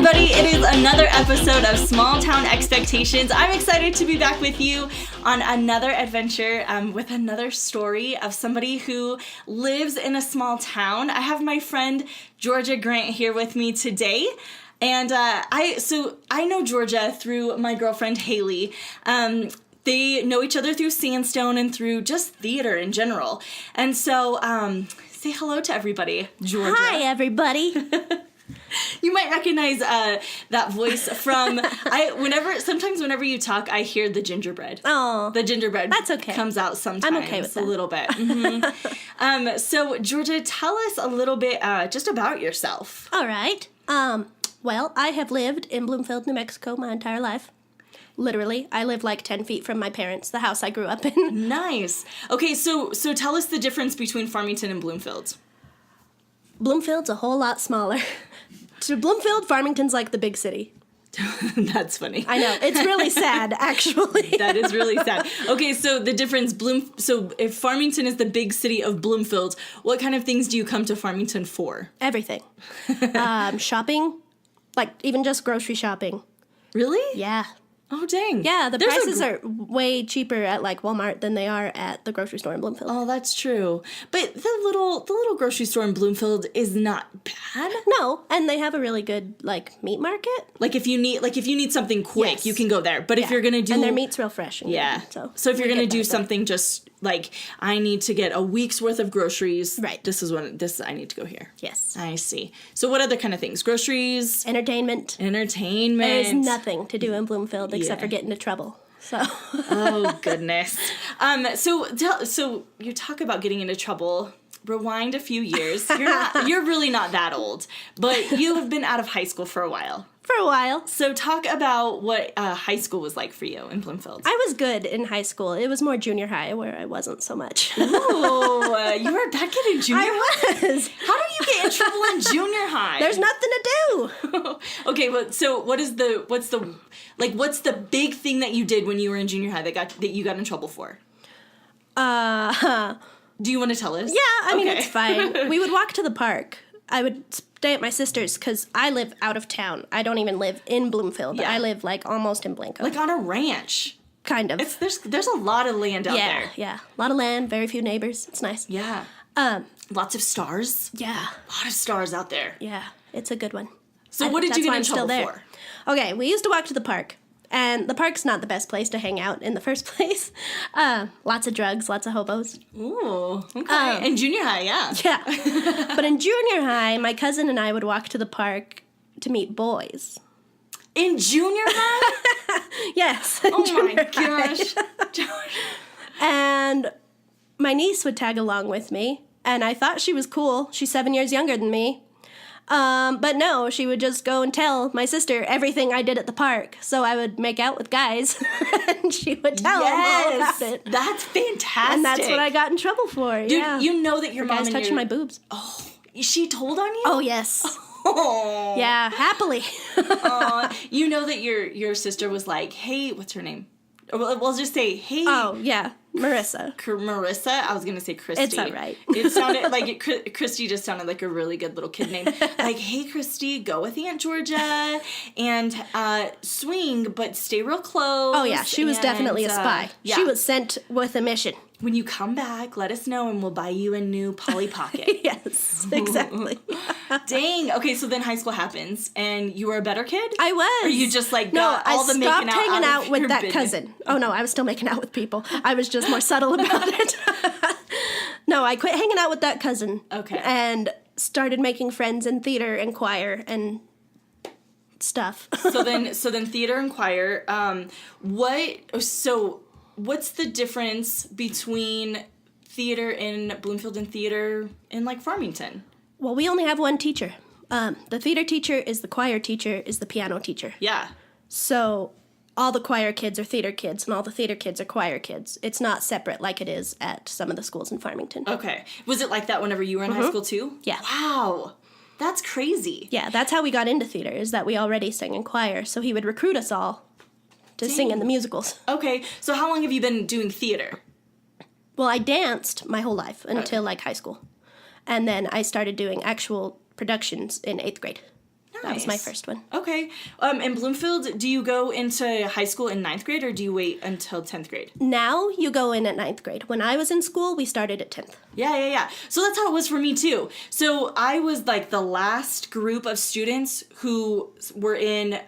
everybody. It is another episode of Small Town Expectations. I'm excited to be back with you on another adventure with another story of somebody who lives in a small town. I have my friend Georgia Grant here with me today. And I know Georgia through my girlfriend Haley. They know each other through Sandstone and through just theater in general. And so say hello to everybody, Georgia. Hi, everybody. You might recognize that voice from sometimes whenever you talk, I hear the gingerbread. Oh, the gingerbread. That's okay. Comes out sometimes. I'm okay with that. A little bit. Mm-hmm. So Georgia, tell us a little bit just about yourself. All right. Well, I have lived in Bloomfield, New Mexico my entire life. Literally, I live like 10 feet from my parents, the house I grew up in. Nice. Okay, so tell us the difference between Farmington and Bloomfield. Bloomfield's a whole lot smaller. To Bloomfield, Farmington's like the big city. That's funny. I know. It's really sad, actually. That is really sad. Okay, so the difference, so if Farmington is the big city of Bloomfield, what kind of things do you come to Farmington for? Everything. Shopping, like even just grocery shopping. Really? Yeah. Oh, dang. Yeah, the prices are way cheaper at like Walmart than they are at the grocery store in Bloomfield. Oh, that's true. But the little grocery store in Bloomfield is not bad. No, and they have a really good like meat market. Like if you need something quick, yes. you can go there. But if you're gonna do and their meat's real fresh. And yeah. Good, so if you're gonna do something just like I need to get a week's worth of groceries. Right. I need to go here. Yes. I see. So what other kind of things? Groceries. Entertainment. There's nothing to do in Bloomfield except for get into trouble. So. Oh goodness. So you talk about getting into trouble. Rewind a few years. You're really not that old, but you have been out of high school for a while. So talk about what high school was like for you in Bloomfield. I was good in high school. It was more junior high where I wasn't so much. Ooh, you were that good in junior high? I was. How do you get in trouble in junior high? There's nothing to do. Okay, well, so what's the big thing that you did when you were in junior high that you got in trouble for? Do you want to tell us? Yeah, I mean, it's fine. We would walk to the park. I would stay at my sister's because I live out of town. I don't even live in Bloomfield. Yeah. I live like almost in Blanco. Like on a ranch. Kind of. There's a lot of land out there. Yeah. A lot of land, very few neighbors. It's nice. Yeah. Lots of stars. Yeah. A lot of stars out there. Yeah. It's a good one. So what did you get in trouble for? Okay, we used to walk to the park. And the park's not the best place to hang out in the first place. Lots of drugs, lots of hobos. Ooh, okay. In junior high, yeah. Yeah. But in junior high, my cousin and I would walk to the park to meet boys. In junior high? Yes. Oh my gosh. And my niece would tag along with me, and I thought she was cool. She's 7 years younger than me. But no, she would just go and tell my sister everything I did at the park. So I would make out with guys, and she would tell them all about it. That's fantastic. And that's what I got in trouble for. Dude, yeah. You know that your mom guys touching my boobs. Oh, she told on you? Oh yes. Oh. Yeah, happily. You know that your sister was like, hey, what's her name? We'll just say, hey. Oh yeah. Marissa. I was going to say Christy. It's all right. It sounded like Christy just sounded like a really good little kid name. Like, hey, Christy, go with Aunt Georgia and swing, but stay real close. Oh, yeah. She was definitely a spy. Yeah. She was sent with a mission. When you come back, let us know and we'll buy you a new Polly Pocket. Yes, exactly. Dang. Okay, so then high school happens and you were a better kid? I was. Or you just like got all the making out? No, I stopped hanging out with that business? cousin. Oh, no, I was still making out with people. I was just more subtle about it. No, I quit hanging out with that cousin. Okay. And started making friends in theater and choir and stuff. So then theater and choir. What's the difference between theater in Bloomfield and theater in like Farmington? Well, we only have one teacher. The theater teacher is the choir teacher is the piano teacher. Yeah. So all the choir kids are theater kids and all the theater kids are choir kids. It's not separate like it is at some of the schools in Farmington. Okay. Was it like that whenever you were in high school too? Yeah. Wow. That's crazy. Yeah, that's how we got into theater, is that we already sang in choir. So he would recruit us all to sing in the musicals. Okay, so how long have you been doing theater? Well, I danced my whole life until like high school. And then I started doing actual productions in 8th grade. That was my first one. Okay. In Bloomfield, do you go into high school in 9th grade or do you wait until 10th grade? Now you go in at 9th grade. When I was in school, we started at 10th. Yeah. So that's how it was for me too. So I was like the last group of students who were in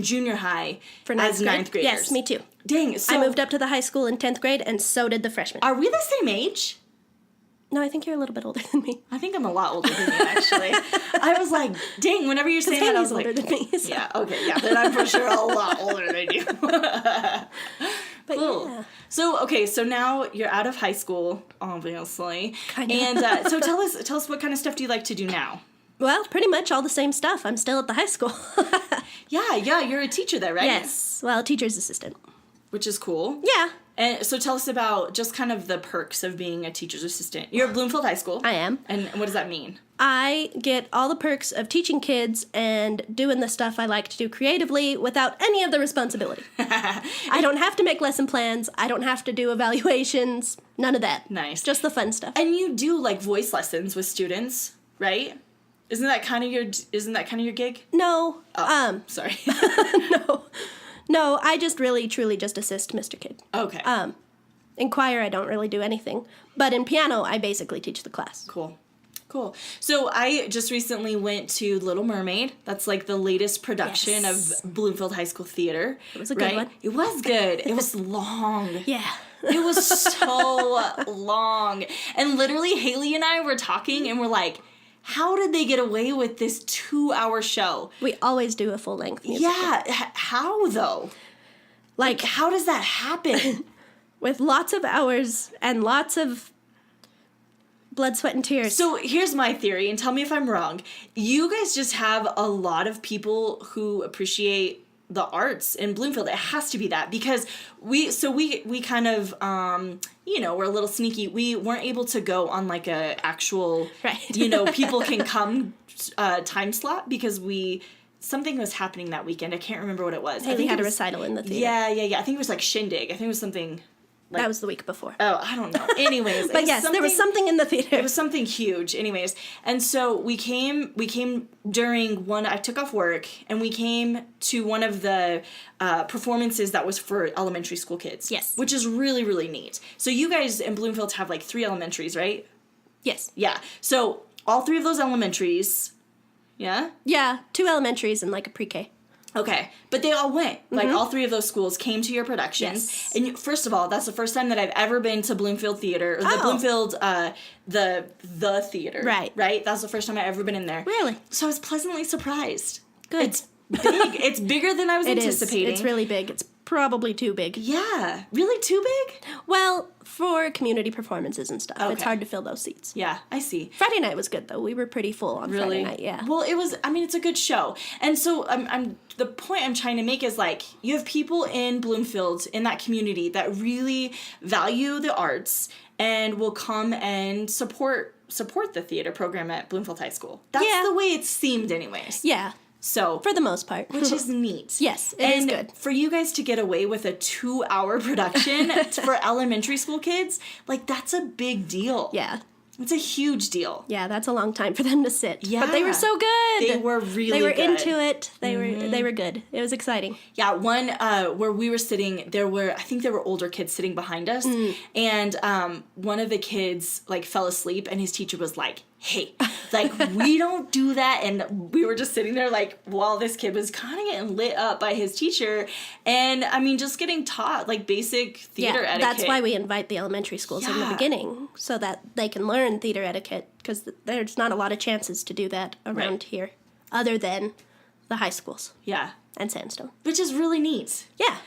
junior high For as 9th grade? 9th graders. Yes, me too. Dang. So I moved up to the high school in 10th grade, and so did the freshmen. are we the same age? No, I think you're a little bit older than me. I think I'm a lot older than you, actually. I was like, dang, whenever you're saying that, I was older like, than me. So. yeah, okay, yeah, then I'm for sure a lot older than you. But cool. yeah. So now you're out of high school, obviously. Kinda. And so tell us what kind of stuff do you like to do now? Well, pretty much all the same stuff. I'm still at the high school. Yeah, you're a teacher there, right? Yes. Well, teacher's assistant. Which is cool. Yeah. And so tell us about just kind of the perks of being a teacher's assistant. You're at Bloomfield High School. I am. And what does that mean? I get all the perks of teaching kids and doing the stuff I like to do creatively without any of the responsibility. I don't have to make lesson plans. I don't have to do evaluations. None of that. Nice. Just the fun stuff. And you do like voice lessons with students, right? Isn't that kind of your gig? No. Sorry. No, I just really, truly just assist Mr. Kid. Okay. In choir, I don't really do anything. But in piano, I basically teach the class. Cool. So I just recently went to Little Mermaid. That's like the latest production Yes. of Bloomfield High School Theater. It was a good one. It was good. It was long. Yeah. It was so long. And literally, Haley and I were talking and we're like, how did they get away with this 2-hour show? We always do a full-length musical. Yeah. How, though? Like, How does that happen? with lots of hours and lots of blood, sweat, and tears. So here's my theory, and tell me if I'm wrong. You guys just have a lot of people who appreciate the arts in Bloomfield. It has to be that, because we kind of we're a little sneaky. We weren't able to go on like a actual Right. People can come time slot because something was happening that weekend. I can't remember what it was. Haley had a recital in the theater. Yeah. I think it was like Shindig. I think it was something. That was the week before. Oh, I don't know. Anyways, But yes, there was something in the theater. It was something huge. Anyways, and so we came during one. I took off work and we came to one of the performances that was for elementary school kids. Yes. Which is really, really neat. So you guys in Bloomfield have like 3 elementaries, right? Yes. Yeah. So all 3 of those elementaries. Yeah. Yeah, 2 elementaries and like a pre-K. Okay, but they all went. Like, all 3 of those schools came to your productions. Yes. And first of all, that's the first time that I've ever been to Bloomfield Theater, or the Oh. Bloomfield, the theater. Right. Right? That's the first time I've ever been in there. Really? So I was pleasantly surprised. Good. It's big. It's bigger than I was It is. anticipating. It's really big. It's probably too big. Yeah. Really too big? Well, for community performances and stuff, it's Okay. hard to fill those seats. Yeah, I see. Friday night was good, though. We were pretty full on Really? Friday night, yeah. Well, it's a good show. And so the point I'm trying to make is like, you have people in Bloomfield, in that community, that really value the arts and will come and support the theater program at Bloomfield High School. That's Yeah. the way it seemed anyways. Yeah, So, for the most part. which is neat. Yes, it is and good. for you guys to get away with a 2-hour production for elementary school kids, like, that's a big deal. Yeah. It's a huge deal. Yeah, that's a long time for them to sit. Yeah. But they were so good. They were really They were good. into it. They were good. It was exciting. Yeah, one where we were sitting, I think there were older kids sitting behind us, and one of the kids like fell asleep, and his teacher was like, "Hey, like we don't do that," and we were just sitting there like while this kid was kind of getting lit up by his teacher, and I mean just getting taught like basic theater etiquette. That's why we invite the elementary schools in the Yeah. beginning, so that they can learn theater etiquette, because there's not a lot of chances to do that around Right. here, other than the high schools Yeah, and Sandstone. which is really neat. Yeah.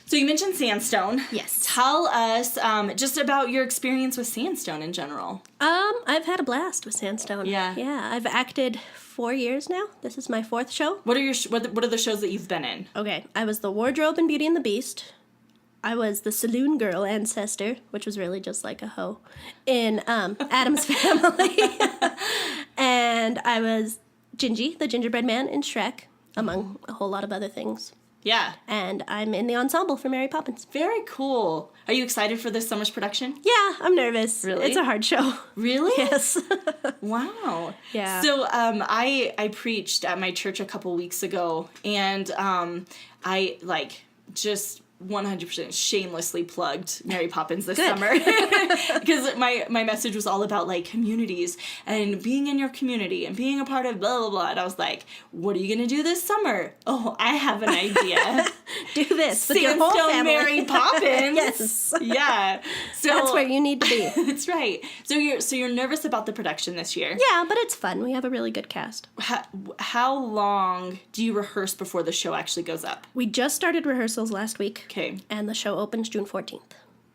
So you mentioned Sandstone. Yes. Tell us just about your experience with Sandstone in general. I've had a blast with Sandstone. Yeah. Yeah, I've acted 4 years now. This is my 4th show. What are what are the shows that you've been in? Okay, I was the wardrobe in Beauty and the Beast. I was the saloon girl ancestor, which was really just like a hoe, in Addams Family. And I was Gingy, the gingerbread man in Shrek, among a whole lot of other things. Yeah. And I'm in the ensemble for Mary Poppins. Very cool. Are you excited for this summer's production? Yeah, I'm nervous. Really? It's a hard show. Really? Yes. Wow. Yeah. So I preached at my church a couple weeks ago, and I just 100% shamelessly plugged Mary Poppins this summer because my message was all about communities and being in your community and being a part of blah blah blah, and I was like, what are you gonna do this summer? Oh, I have an idea. Do this with your whole Sandstone family. Mary Poppins. Yes. Yeah. So That's where you need to be. That's right. So you're nervous about the production this year. Yeah, but it's fun. We have a really good cast. How long do you rehearse before the show actually goes up? We just started rehearsals last week. Okay. And the show opens June 14th.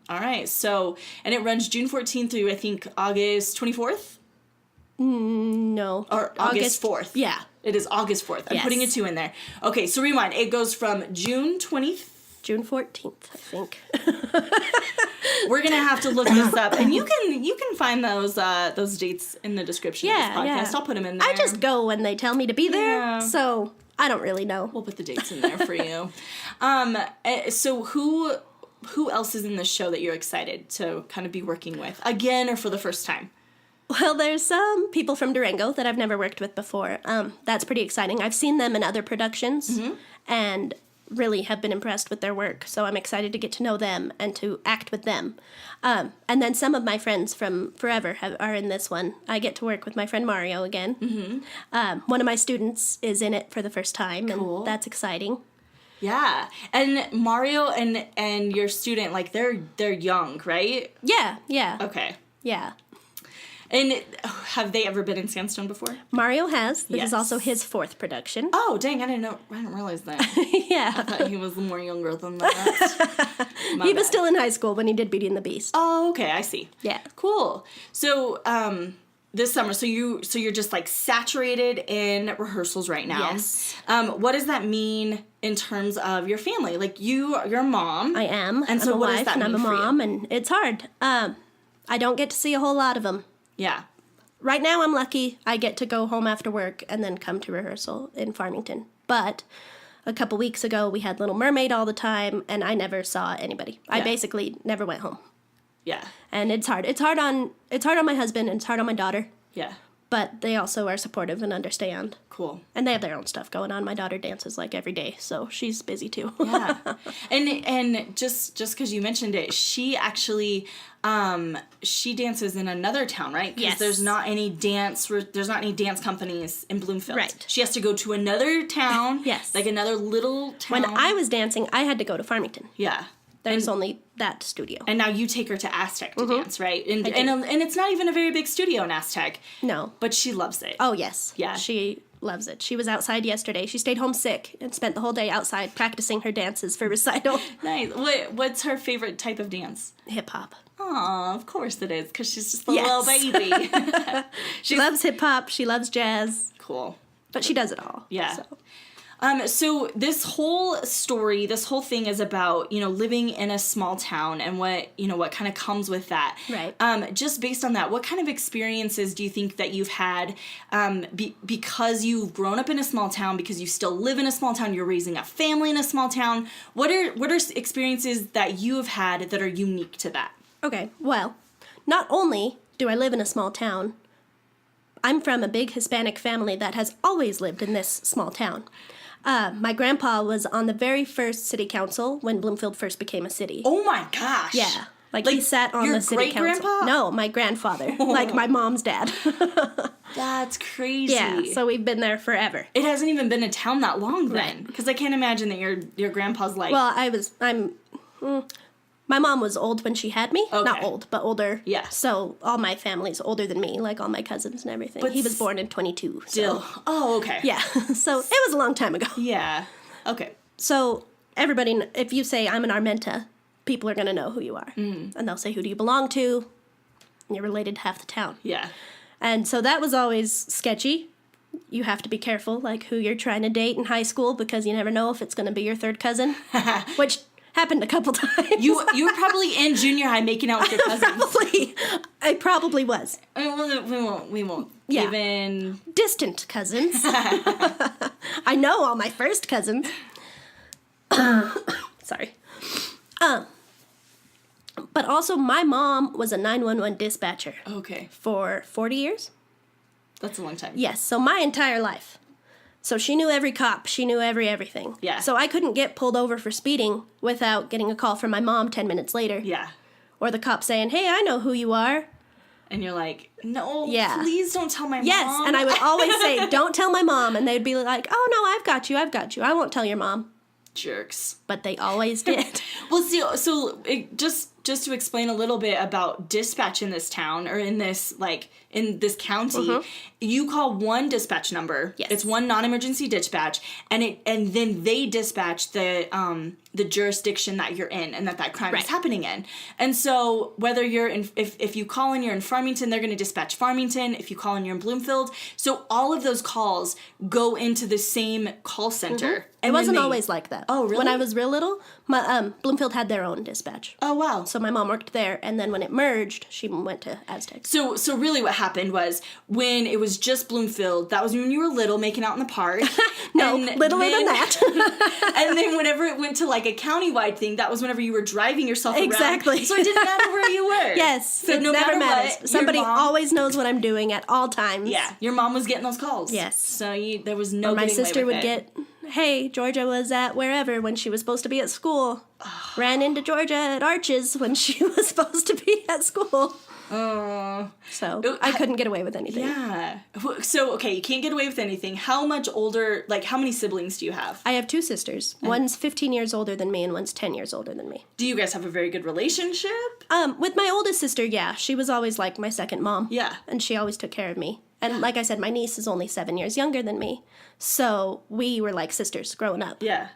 All right. So, and it runs June 14th through, I think, August 24th? No. Or August 4th. Yeah. It is August 4th. I'm Yes. putting a 2 in there. Okay, so rewind. It goes from June 20th. June 14th, I think. We're going to have to look this up. And you can find those dates in the description of this podcast. Yeah. I'll put them in there. I just go when they tell me to be there, Yeah. so I don't really know. We'll put the dates in there for you. So who else is in this show that you're excited to kind of be working with again or for the first time? Well, there's some people from Durango that I've never worked with before. That's pretty exciting. I've seen them in other productions and really have been impressed with their work. So I'm excited to get to know them and to act with them. And then some of my friends from forever are in this one. I get to work with my friend Mario again. Mm-hmm. One of my students is in it for the first time, Cool. and that's exciting. Yeah. And Mario and your student, they're young, right? Yeah. Okay. Yeah. And have they ever been in Sandstone before? Mario has. This Yes. is also his 4th production. Oh, dang, I didn't realize that. Yeah. I thought he was more younger than that. He was still in high school when he did Beauty and the Beast. Oh, okay, I see. Yeah. Cool. So, this summer, so you're just saturated in rehearsals right now. Yes. What does that mean in terms of your family? You're a mom. I am. And so I'm a what does wife, that and I'm a mean for you? mom, and it's hard. I don't get to see a whole lot of them. Yeah. Right now, I'm lucky. I get to go home after work and then come to rehearsal in Farmington. But a couple weeks ago, we had Little Mermaid all the time, and I never saw anybody. I Yeah. basically never went home. Yeah. And it's hard. It's hard on my husband, and it's hard on my daughter. Yeah. But they also are supportive and understand. Cool. And they have their own stuff going on. My daughter dances every day, so she's busy too. Yeah. And just because you mentioned it, she actually she dances in another town, right? Because Yes. there's not any dance companies in Bloomfield. Right. She has to go to another town. Yes. Another little town. When I was dancing, I had to go to Farmington. Yeah. There's only that studio. And now you take her to Aztec to dance, right? And do. and it's not even a very big studio in Aztec. No. But she loves it. Oh, yes. Yeah. She loves it. She was outside yesterday. She stayed home sick and spent the whole day outside practicing her dances for recital. Nice. What's her favorite type of dance? Hip hop. Aw, of course it is, because she's just a Yes. little baby. She loves hip hop. She loves jazz. Cool. But she does it all. Yeah. So. So this whole story, this whole thing is about, living in a small town and what kind of comes with that. Right. Just based on that, what kind of experiences do you think that you've had because you've grown up in a small town, because you still live in a small town, you're raising a family in a small town? What are experiences that you have had that are unique to that? Okay. Well, not only do I live in a small town, I'm from a big Hispanic family that has always lived in this small town. My grandpa was on the very first city council when Bloomfield first became a city. Oh my gosh. Yeah. He sat on your the city council. great-grandpa? No, my grandfather. My mom's dad. That's crazy. Yeah, so we've been there forever. It hasn't even been a town that long then. Right. Because I can't imagine that your grandpa's Well, my mom was old when she had me. Okay. Not old, but older. Yeah. So all my family's older than me, all my cousins and everything. But he was born in 22. still. So, Oh, okay. yeah. So it was a long time ago. Yeah. Okay. So everybody, if you say I'm an Armenta, people are going to know who you are. And they'll say, who do you belong to? And you're related to half the town. Yeah. And so that was always sketchy. You have to be careful, who you're trying to date in high school, because you never know if it's going to be your third cousin, which happened a couple times. You were probably in junior high making out with your cousins. I probably was. I mean, we won't Yeah. even... Distant cousins. I know all my first cousins. Sorry. But also, my mom was a 911 dispatcher Okay. for 40 years. That's a long time. Yes, so my entire life. So she knew every cop. She knew everything. Yeah. So I couldn't get pulled over for speeding without getting a call from my mom 10 minutes later. Yeah. Or the cop saying, hey, I know who you are. And you're like, no, Yeah. please don't tell my Yes, mom. and I would always say, don't tell my mom. And they'd be like, oh, no, I've got you. I won't tell your mom. Jerks. But they always did. Well, see, so just to explain a little bit about dispatch in this town, or in this, like, in this county, you call one dispatch number. Yes. It's one non-emergency dispatch, and then they dispatch the jurisdiction that you're in and that crime is happening in. And so whether you're in, if you call and you're in Farmington, they're going to dispatch Farmington. If you call and you're in Bloomfield, so all of those calls go into the same call center. It wasn't always like that. Oh, really? When I was real little, my Bloomfield had their own dispatch. Oh, wow. So my mom worked there, and then when it merged, she went to Aztec. So really what happened was, when it was just Bloomfield, that was when you were little, making out in the park. No, and littler than that. And then whenever it went to, like, a countywide thing, that was whenever you were driving yourself around. Exactly. So it didn't matter where you were. Yes, So it no never matter matters. what, Somebody your mom, always knows what I'm doing at all times. Yeah, your mom was getting those calls. Yes. So there was no Or my getting away sister with would it. get, hey, Georgia was at wherever when she was supposed to be at school. Ran into Georgia at Arches when she was supposed to be at school. Oh. So I couldn't get away with anything. Yeah. So, okay, you can't get away with anything. How much older, like, how many siblings do you have? I have two sisters. One's 15 years older than me, and one's 10 years older than me. Do you guys have a very good relationship? With my oldest sister, yeah. She was always like my second mom. Yeah. And she always took care of me. And like I said, my niece is only 7 years younger than me. So we were like sisters growing up. Yeah.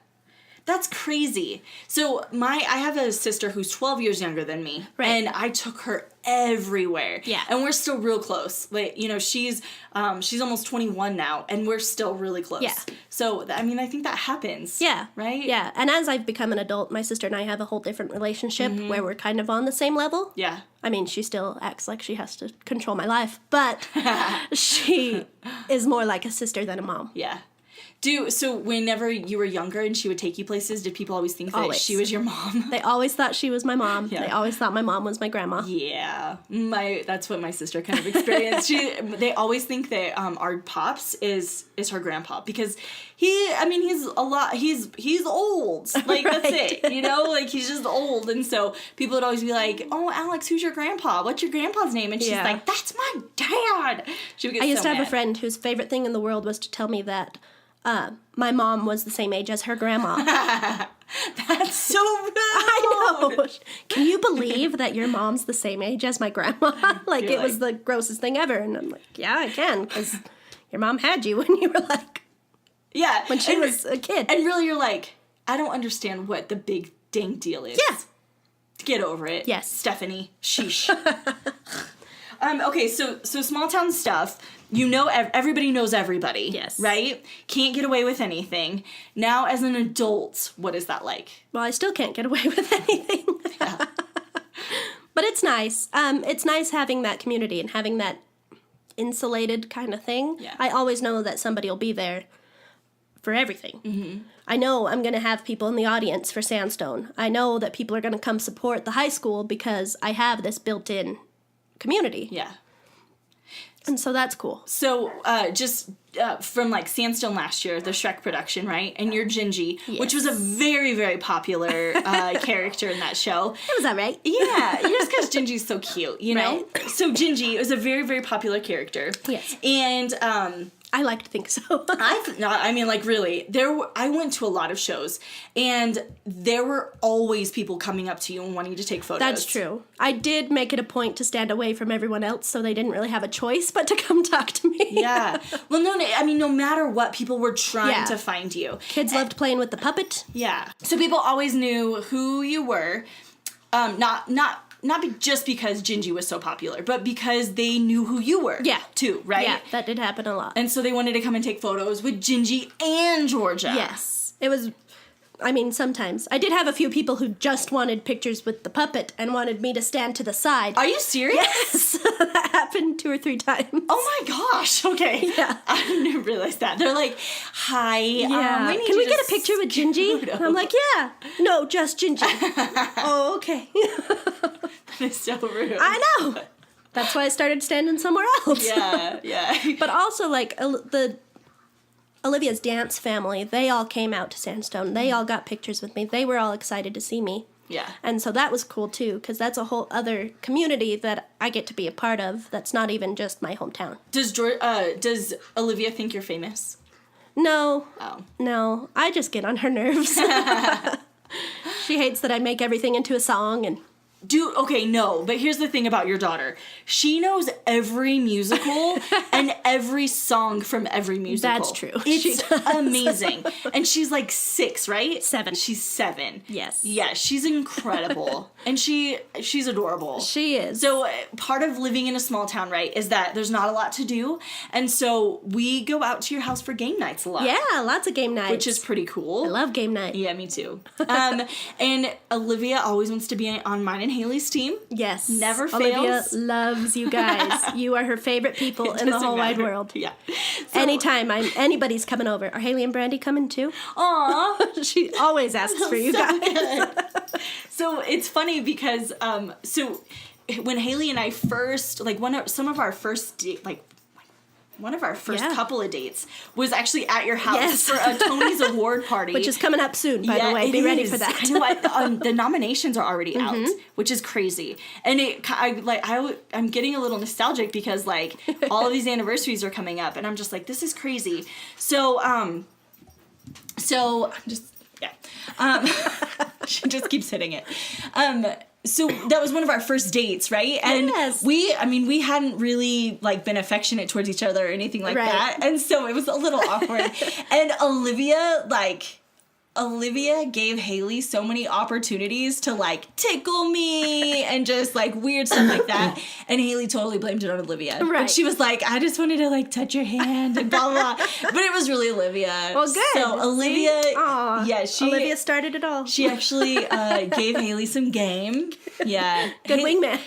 That's crazy. So I have a sister who's 12 years younger than me. Right. And I took her everywhere. Yeah. And we're still real close. Like, you know, she's almost 21 now, and we're still really close. Yeah. So, I mean, I think that happens. Yeah. Right? Yeah. And as I've become an adult, my sister and I have a whole different relationship where we're kind of on the same level. Yeah. I mean, she still acts like she has to control my life, but she is more like a sister than a mom. Yeah. So whenever you were younger and she would take you places, did people always think that Always. she was your mom? They always thought she was my mom. Yeah. They always thought my mom was my grandma. Yeah, that's what my sister kind of experienced. They always think that our pops is her grandpa, because he's old. Like, that's Right. it, you know? Like, he's just old. And so people would always be like, oh, Alex, who's your grandpa? What's your grandpa's name? And she's Yeah. like, that's my dad. She would get I used so to have mad. a friend whose favorite thing in the world was to tell me that my mom was the same age as her grandma. That's so rude. I know. Can you believe that your mom's the same age as my grandma? Like, You're it was the grossest thing ever. And I'm like, yeah, I can, because your mom had you when you were like, Yeah. when she was a kid. And really, you're like, I don't understand what the big dang deal is. Yeah. Get over it. Yes. Stephanie. Sheesh. Okay, so small town stuff. You know, everybody knows everybody. Yes. Right? Can't get away with anything. Now, as an adult, what is that like? Well, I still can't get away with anything. Yeah. But it's nice. It's nice having that community and having that insulated kind of thing. Yeah. I always know that somebody will be there for everything. Mm-hmm. I know I'm going to have people in the audience for Sandstone. I know that people are going to come support the high school because I have this built-in community. Yeah. And so that's cool. So, just from, like, Sandstone last year, the Shrek production, right? And you're Gingy, which was a very, very popular character in that show. That was all right. Yeah, just because Gingy's so cute, you know? Right. So Gingy was a very, very popular character. Yes. And I like to think so. I mean, like, really, I went to a lot of shows, and there were always people coming up to you and wanting to take photos. That's true. I did make it a point to stand away from everyone else, so they didn't really have a choice but to come talk to me. Yeah. Well, no matter what, people were trying Yeah. to find you. Kids loved playing with the puppet. Yeah. So people always knew who you were, not just because Gingy was so popular, but because they knew who you were. Yeah. Too, right? Yeah, that did happen a lot. And so they wanted to come and take photos with Gingy and Georgia. Yes. It was I mean, sometimes. I did have a few people who just wanted pictures with the puppet and wanted me to stand to the side. Are you serious? Yes! That happened 2 or 3 times. Oh my gosh, okay. Yeah. I didn't realize that. They're like, hi, Yeah. we need Can you we to get a picture with Gingy? scoot And I'm like, yeah. No, just Gingy. Oh, okay. That is so rude. I know. That's why I started standing somewhere else. Yeah. But also, like, Olivia's dance family, they all came out to Sandstone. They all got pictures with me. They were all excited to see me. Yeah. And so that was cool, too, because that's a whole other community that I get to be a part of that's not even just my hometown. Does Olivia think you're famous? No. Oh. No. I just get on her nerves. She hates that I make everything into a song and... Okay, no, but here's the thing about your daughter. She knows every musical and every song from every musical. That's true. She It's does. amazing. And she's like 6, right? 7. She's 7. Yes. Yeah, she's incredible. And she's adorable. She is. So part of living in a small town, right, is that there's not a lot to do. And so we go out to your house for game nights a lot. Yeah, lots of game nights. Which is pretty cool. I love game night. Yeah, me too. And Olivia always wants to be on mine and Haley's team. Yes. Never Olivia fails. loves you guys. You are her favorite people in the Doesn't whole wide matter. world. Yeah. So, Anytime anybody's coming over. Are Haley and Brandi coming too? Aw. She always asks for you guys. So it's funny because so when Haley and I first one of our first Yeah. couple of dates was actually at your house Yes. for a Tony's Award party. Which is coming up soon, by the way. it Be ready is. for that. I know, the nominations are already out, which is crazy. And I'm getting a little nostalgic because like all of these anniversaries are coming up, and I'm just like, this is crazy. So I'm just she just keeps hitting it. So that was one of our first dates, right? And Yes. we hadn't really like been affectionate towards each other or anything like Right. that. And so it was a little awkward. And Olivia gave Haley so many opportunities to like tickle me and just like weird stuff like that. And Haley totally blamed it on Olivia. Right. But she was like, I just wanted to like touch your hand and blah, blah, blah. But it was really Olivia. Well, good. So Olivia, See? Aw. yeah, Olivia started it all. she actually gave Haley some game. Yeah. Good wingman.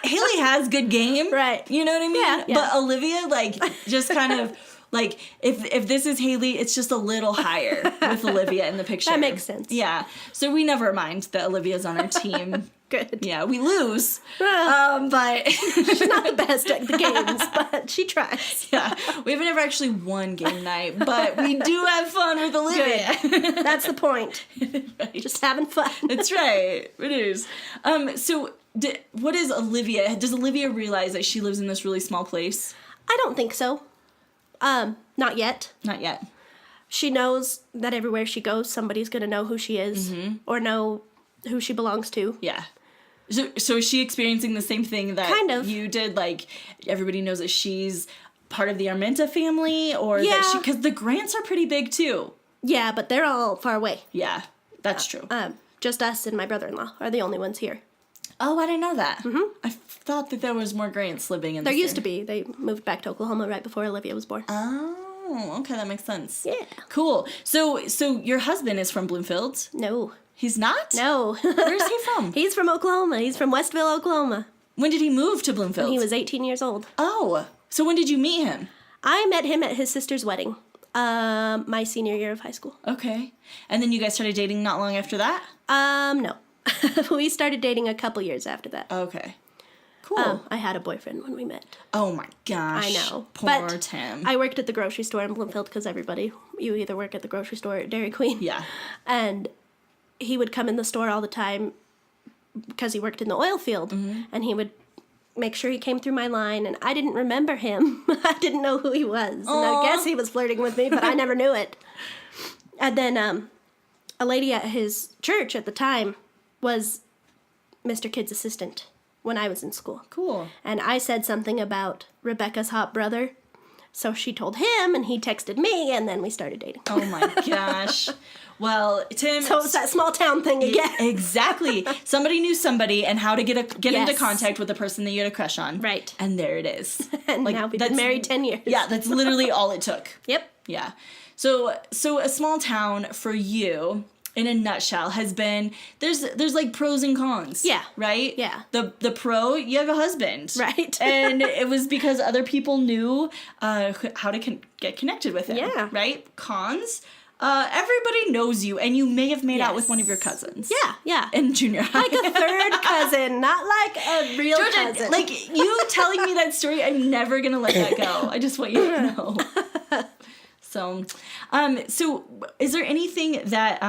Haley has good game. Right. You know what I mean? Yeah, yeah. But Olivia, like, just kind of, like, if this is Haley, it's just a little higher with Olivia in the picture. That makes sense. Yeah. So we never mind that Olivia's on our team. Good. Yeah, we lose. Well, But she's not the best at the games, but she tries. yeah, we haven't ever actually won game night, but we do have fun with Olivia. That's the point. Right. Just having fun. That's right. It is. So what is Olivia? Does Olivia realize that she lives in this really small place? I don't think so. Not yet. Not yet. She knows that everywhere she goes, somebody's going to know who she is or know who she belongs to. Yeah. So is she experiencing the same thing that Kind of. you did? Like, everybody knows that she's part of the Armenta family? Or Yeah. that because the Grants are pretty big, too. Yeah, but they're all far away. Yeah, that's true. Just us and my brother-in-law are the only ones here. Oh, I didn't know that. I thought that there was more Grants living in There the used to be. They moved back to Oklahoma right before Olivia was born. Oh, okay, that makes sense. Yeah. Cool. So your husband is from Bloomfield? No. He's not? No. Where's he from? He's from Oklahoma. He's from Westville, Oklahoma. When did he move to Bloomfield? He was 18 years old. Oh, so when did you meet him? I met him at his sister's wedding, my senior year of high school. Okay. And then you guys started dating not long after that? No. We started dating a couple years after that. Okay. Cool. I had a boyfriend when we met. Oh my gosh. I know. Poor But Tim. I worked at the grocery store in Bloomfield because you either work at the grocery store or at Dairy Queen. Yeah. And he would come in the store all the time because he worked in the oil field. And he would make sure he came through my line. And I didn't remember him. I didn't know who he was. And I guess he was flirting with me, but I never knew it. And then a lady at his church at the time was Mr. Kid's assistant when I was in school. Cool. And I said something about Rebecca's hot brother. So she told him, and he texted me, and then we started dating. Oh my gosh. Well, Tim. So it's that small town thing again. Exactly. Somebody knew somebody and how to get into Yes. contact with the person that you had a crush on. Right. And there it is. And Like, now we've been that's- married 10 years. Yeah, that's literally all it took. Yep. Yeah. So a small town for you. in a nutshell, has been there's like pros and cons. Yeah. Right? Yeah. The pro, you have a husband. Right. And it was because other people knew how to get connected with him. Yeah. Right? Cons, everybody knows you, and you may have made out with one of your cousins. Yeah. In junior high. Like a third cousin, not like a real cousin. Like, you telling me that story, I'm never going to let that go. I just want you to know. So is there anything that,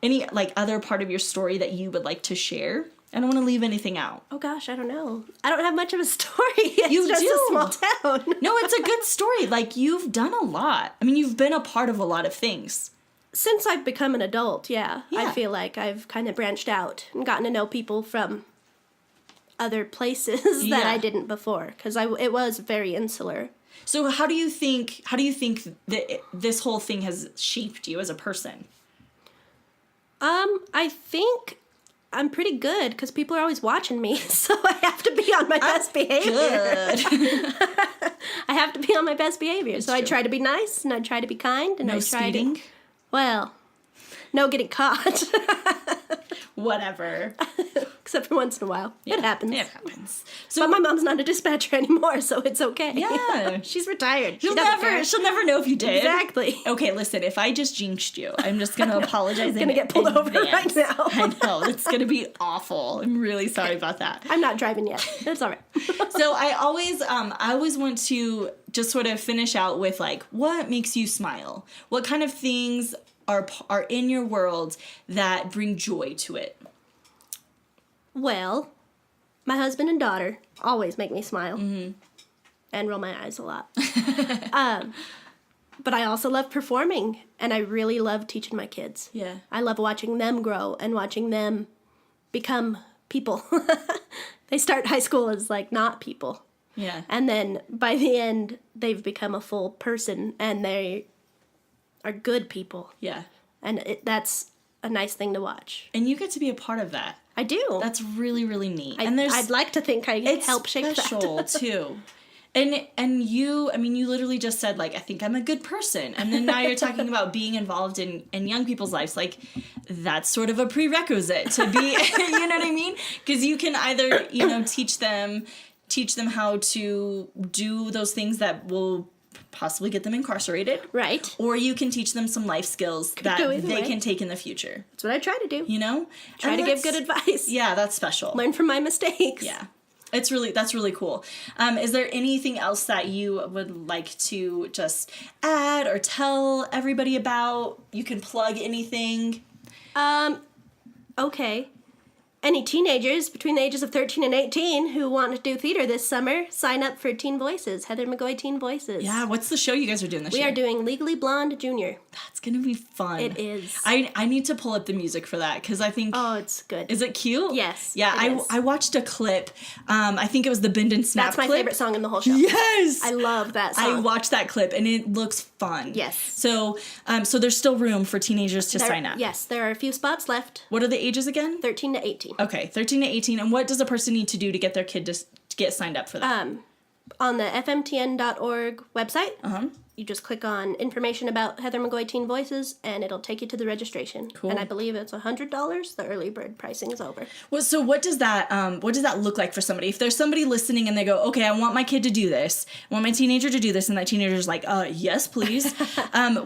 any, like, other part of your story that you would like to share? I don't want to leave anything out. Oh, gosh, I don't know. I don't have much of a story. It's you just do. a small town. No, it's a good story. Like, you've done a lot. I mean, you've been a part of a lot of things. Since I've become an adult, yeah. Yeah. I feel like I've kind of branched out and gotten to know people from other places that I didn't before, because it was very insular. So how do you think that this whole thing has shaped you as a person? I think I'm pretty good because people are always watching me, so I have to be on my best behavior. Good. I have to be on my best behavior, That's so I true. try to be nice and I try to be kind and No I try speeding? to. Well, no getting caught. Whatever. Except for once in a while. Yeah, It happens. It happens. So But my mom's not a dispatcher anymore, so it's okay. Yeah. She's retired. she'll never know if you did. Exactly. Okay, listen, if I just jinxed you, I'm just gonna apologize. Gonna get pulled over right now. I know, it's gonna be awful. I'm really sorry about that. I'm not driving yet. It's all right. So I always want to just sort of finish out with, like, what makes you smile? What kind of things are in your world that bring joy to it? Well, my husband and daughter always make me smile and roll my eyes a lot. But I also love performing, and I really love teaching my kids. Yeah. I love watching them grow and watching them become people. They start high school as, like, not people. Yeah. And then by the end, they've become a full person, and they are good people. Yeah. And that's a nice thing to watch. And you get to be a part of that. I do. That's really, really neat. I'd like to think I help shape that. It's special, too. And you, I mean, you literally just said, like, I think I'm a good person. And then now you're talking about being involved in young people's lives. Like, that's sort of a prerequisite to be, you know what I mean? Because you can either, teach them how to do those things that will possibly get them incarcerated. Right. Or you can teach them some life skills that they can take in the future. That's what I try to do. Try And to give good advice. Yeah, that's special. Learn from my mistakes. Yeah. That's really cool. Is there anything else that you would like to just add or tell everybody about? You can plug anything. Okay. Any teenagers between the ages of 13 and 18 who want to do theater this summer, sign up for Teen Voices, Heather McGoy Teen Voices. Yeah, what's the show you guys are doing this year? We are doing Legally Blonde Junior. That's going to be fun. It is. I need to pull up the music for that because I think... Oh, it's good. Is it cute? Yes. Yeah, I watched a clip. I think it was the Bend and Snap That's my clip. favorite song in the whole show. Yes! I love that song. I watched that clip and it looks fun. Yes. So there's still room for teenagers to sign up. Yes, there are a few spots left. What are the ages again? 13 to 18. Okay, 13 to 18. And what does a person need to do to get their kid to get signed up for that? On the fmtn.org website, you just click on information about Heather McGoy Teen Voices, and it'll take you to the registration. Cool. And I believe it's $100. The early bird pricing is over. Well, so what does that look like for somebody? If there's somebody listening and they go, okay, I want my kid to do this, I want my teenager to do this, and that teenager's like, yes, please.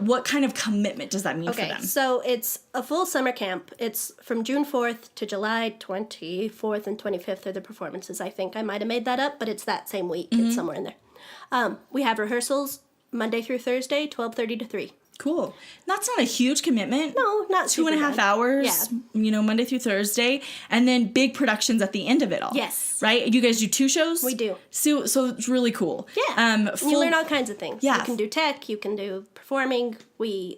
What kind of commitment does that mean for them? So it's a full summer camp. It's from June 4th to July 24th and 25th are the performances, I think. I might have made that up, but it's that same week. It's somewhere in there. We have rehearsals Monday through Thursday, 12:30 to 3. Cool. That's not a huge commitment. No, not 2.5 hours, Monday through Thursday, and then big productions at the end of it all. Yes. Right? You guys do 2 shows? We do. So it's really cool. Yeah. You learn all kinds of things. Yeah. You can do tech, you can do performing. We're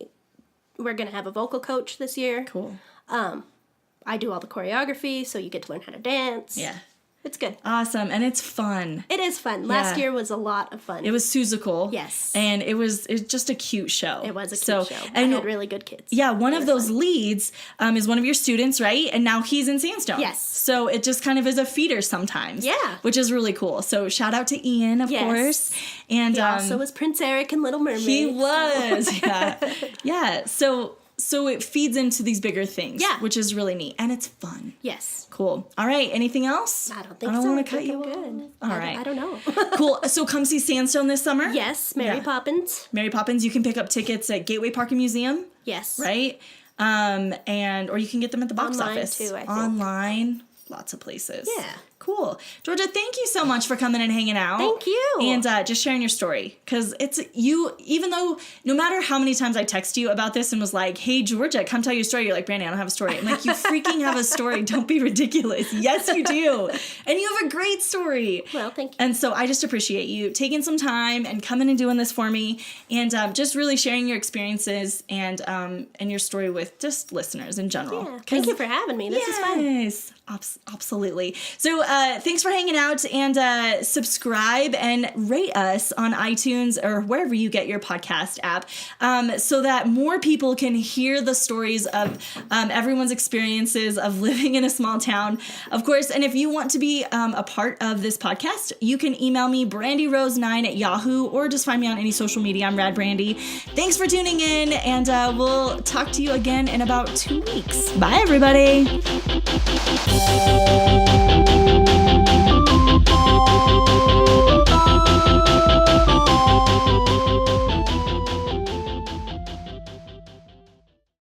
going to have a vocal coach this year. Cool. I do all the choreography, so you get to learn how to dance. Yeah. It's good. Awesome. And it's fun. It is fun. Last year was a lot of fun. It was Susical. Yes. And it's just a cute show. It was a cute show. And I had really good kids. Yeah, one of those leads is one of your students, right? And now he's in Sandstone. Yes. So it just kind of is a feeder sometimes. Yeah. Which is really cool. So shout out to Ian, of course. And he also was Prince Eric in Little Mermaid. He was. Yeah. Yeah. So so it feeds into these bigger things. Yeah. Which is really neat. And it's fun. Yes. Cool. All right. Anything else? I don't think I so. don't want to cut think you I'm off. good. All right. I don't know. Cool. So come see Sandstone this summer. Yes, Mary Yeah. Poppins. Mary Poppins. You can pick up tickets at Gateway Park and Museum. Yes. Right? Or you can get them at the box Online, office. too, I think. Online. Lots of places. Yeah. Cool. Georgia, thank you so much for coming and hanging out. Thank you. And just sharing your story. Because it's you, even though no matter how many times I text you about this and was like, hey, Georgia, come tell your story. You're like, Brandi, I don't have a story. I'm like, you freaking have a story. Don't be ridiculous. Yes, you do. And you have a great story. Well, thank you. And so I just appreciate you taking some time and coming and doing this for me and just really sharing your experiences and your story with just listeners in general. Yeah. Thank you for having me. This is fun. Yes, absolutely. So thanks for hanging out and subscribe and rate us on iTunes or wherever you get your podcast app so that more people can hear the stories of everyone's experiences of living in a small town, of course. And if you want to be a part of this podcast, you can email me brandirose9@yahoo or just find me on any social media. I'm Rad Brandi. Thanks for tuning in, and we'll talk to you again in about 2 weeks. Bye, everybody.